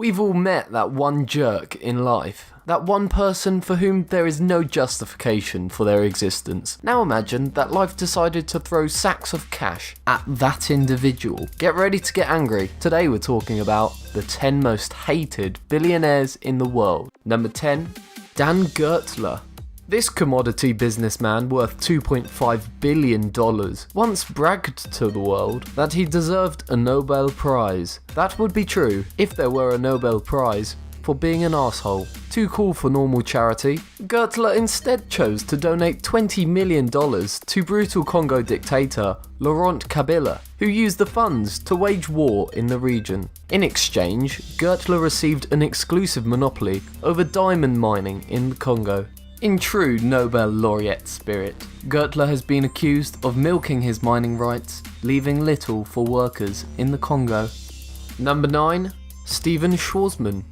We've all met that one jerk in life. That one person for whom there is no justification for their existence. Now imagine that life decided to throw sacks of cash at that individual. Get ready to get angry. Today we're talking about the 10 most hated billionaires in the world. Number 10, Dan Gertler. This commodity businessman worth $2.5 billion once bragged to the world that he deserved a Nobel Prize. That would be true if there were a Nobel Prize for being an asshole. Too cool for normal charity, Gertler instead chose to donate $20 million to brutal Congo dictator Laurent Kabila, who used the funds to wage war in the region. In exchange, Gertler received an exclusive monopoly over diamond mining in the Congo. In true Nobel laureate spirit, Gertler has been accused of milking his mining rights, leaving little for workers in the Congo. Number 9, Stephen Schwarzman.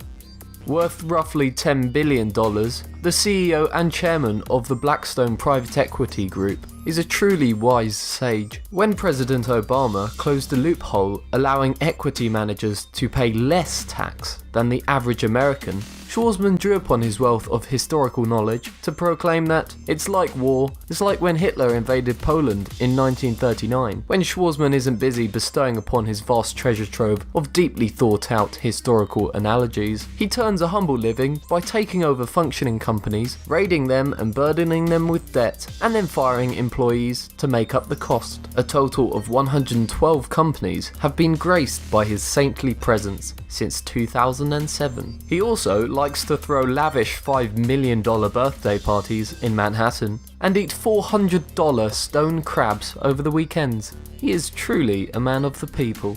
Worth roughly $10 billion, the CEO and chairman of the Blackstone private equity group is a truly wise sage. When President Obama closed a loophole allowing equity managers to pay less tax than the average American, Schwarzman drew upon his wealth of historical knowledge to proclaim that it's like war, it's like when Hitler invaded Poland in 1939. When Schwarzman isn't busy bestowing upon his vast treasure trove of deeply thought out historical analogies, he turns a humble living by taking over functioning companies, raiding them and burdening them with debt, and then firing employees to make up the cost. A total of 112 companies have been graced by his saintly presence since 2007. He also likes to throw lavish $5 million birthday parties in Manhattan and eat $400 stone crabs over the weekends. He is truly a man of the people.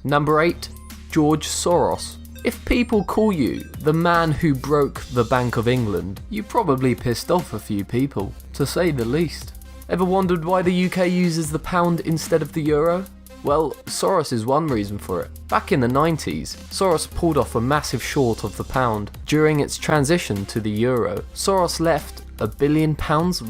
Number 8, George Soros. If people call you the man who broke the Bank of England, you probably pissed off a few people, to say the least. Ever wondered why the UK uses the pound instead of the euro? Well, Soros is one reason for it. Back in the 90s, Soros pulled off a massive short of the pound. During its transition to the euro, Soros left £1 billion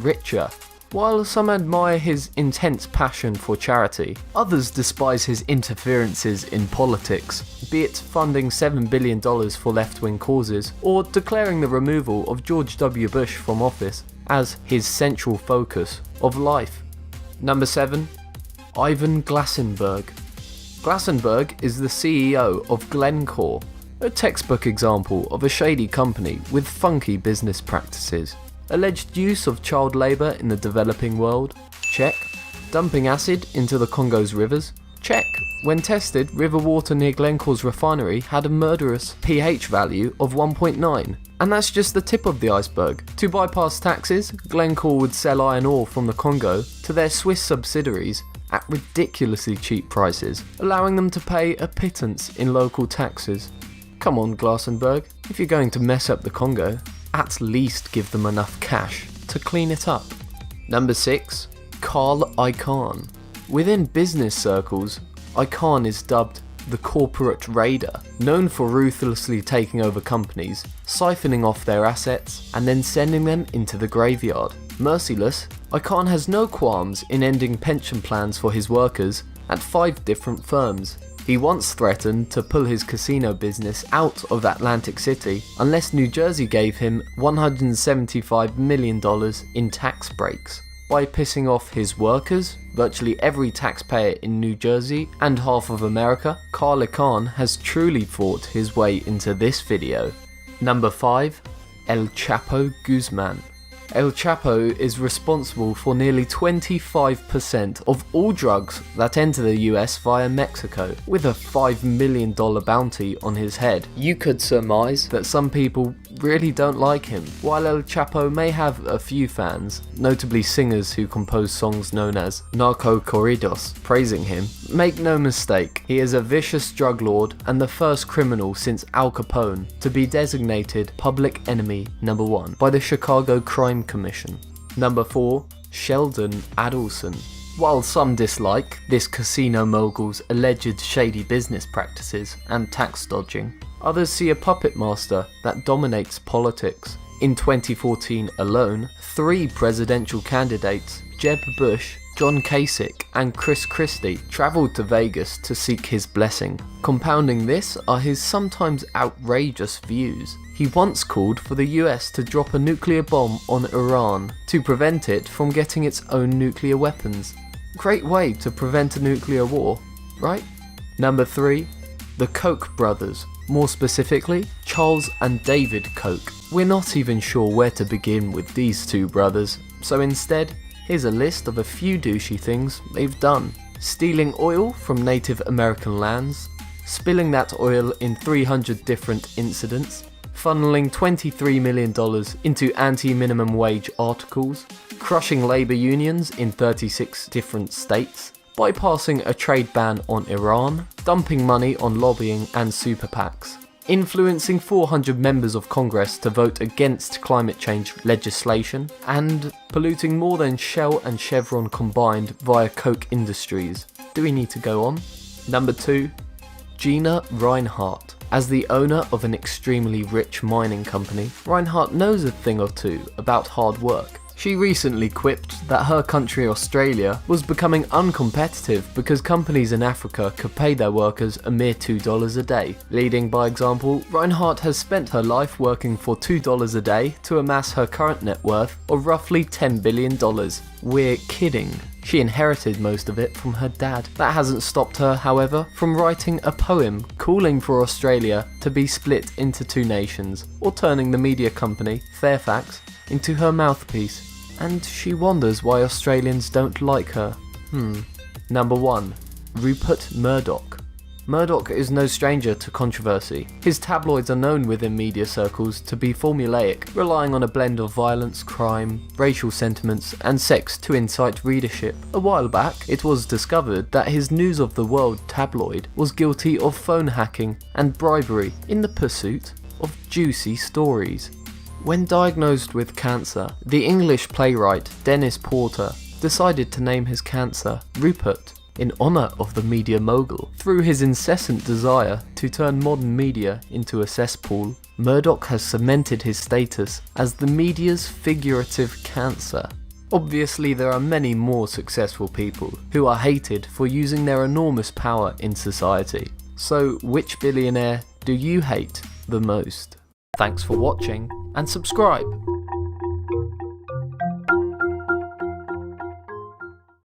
richer. While some admire his intense passion for charity, others despise his interferences in politics, be it funding $7 billion for left-wing causes, or declaring the removal of George W. Bush from office as his central focus of life. Number 7, Ivan Glasenberg. Glasenberg is the CEO of Glencore, a textbook example of a shady company with funky business practices. Alleged use of child labour in the developing world? Check. Dumping acid into the Congo's rivers? Check. When tested, river water near Glencore's refinery had a murderous pH value of 1.9. And that's just the tip of the iceberg. To bypass taxes, Glencore would sell iron ore from the Congo to their Swiss subsidiaries at ridiculously cheap prices, allowing them to pay a pittance in local taxes. Come on, Glasenberg, if you're going to mess up the Congo, at least give them enough cash to clean it up. Number 6, Carl Icahn. Within business circles, Icahn is dubbed the corporate raider, known for ruthlessly taking over companies, siphoning off their assets, and then sending them into the graveyard. Merciless, Icahn has no qualms in ending pension plans for his workers at 5 different firms. He once threatened to pull his casino business out of Atlantic City unless New Jersey gave him $175 million in tax breaks. By pissing off his workers, virtually every taxpayer in New Jersey and half of America, Carl Icahn has truly fought his way into this video. Number 5, El Chapo Guzman. El Chapo is responsible for nearly 25% of all drugs that enter the US via Mexico, with a $5 million bounty on his head. You could surmise that some people really don't like him. While El Chapo may have a few fans, notably singers who compose songs known as narco corridos, praising him, make no mistake, he is a vicious drug lord and the first criminal since Al Capone to be designated public enemy number 1 by the Chicago Crime Commission. Number 4, Sheldon Adelson. While some dislike this casino mogul's alleged shady business practices and tax dodging, others see a puppet master that dominates politics. In 2014 alone, 3 presidential candidates, Jeb Bush, John Kasich and Chris Christie travelled to Vegas to seek his blessing. Compounding this are his sometimes outrageous views. He once called for the US to drop a nuclear bomb on Iran to prevent it from getting its own nuclear weapons. Great way to prevent a nuclear war, right? Number 3. The Koch brothers, more specifically, Charles and David Koch. We're not even sure where to begin with these two brothers, so instead, here's a list of a few douchey things they've done. Stealing oil from Native American lands, spilling that oil in 300 different incidents, funneling $23 million into anti-minimum wage articles, crushing labour unions in 36 different states, bypassing a trade ban on Iran, dumping money on lobbying and super PACs, influencing 400 members of Congress to vote against climate change legislation, and polluting more than Shell and Chevron combined via Koch Industries. Do we need to go on? Number 2. Gina Rinehart. As the owner of an extremely rich mining company, Rinehart knows a thing or two about hard work. She recently quipped that her country Australia was becoming uncompetitive because companies in Africa could pay their workers a mere $2 a day. Leading by example, Rinehart has spent her life working for $2 a day to amass her current net worth of roughly $10 billion. We're kidding. She inherited most of it from her dad. That hasn't stopped her, however, from writing a poem calling for Australia to be split into two nations, or turning the media company, Fairfax, into her mouthpiece. And she wonders why Australians don't like her. Number 1. Rupert Murdoch. Murdoch is no stranger to controversy. His tabloids are known within media circles to be formulaic, relying on a blend of violence, crime, racial sentiments, and sex to incite readership. A while back, it was discovered that his News of the World tabloid was guilty of phone hacking and bribery in the pursuit of juicy stories. When diagnosed with cancer, the English playwright Dennis Porter decided to name his cancer Rupert, in honour of the media mogul. Through his incessant desire to turn modern media into a cesspool, Murdoch has cemented his status as the media's figurative cancer. Obviously, there are many more successful people who are hated for using their enormous power in society. So, which billionaire do you hate the most? Thanks for watching, and subscribe!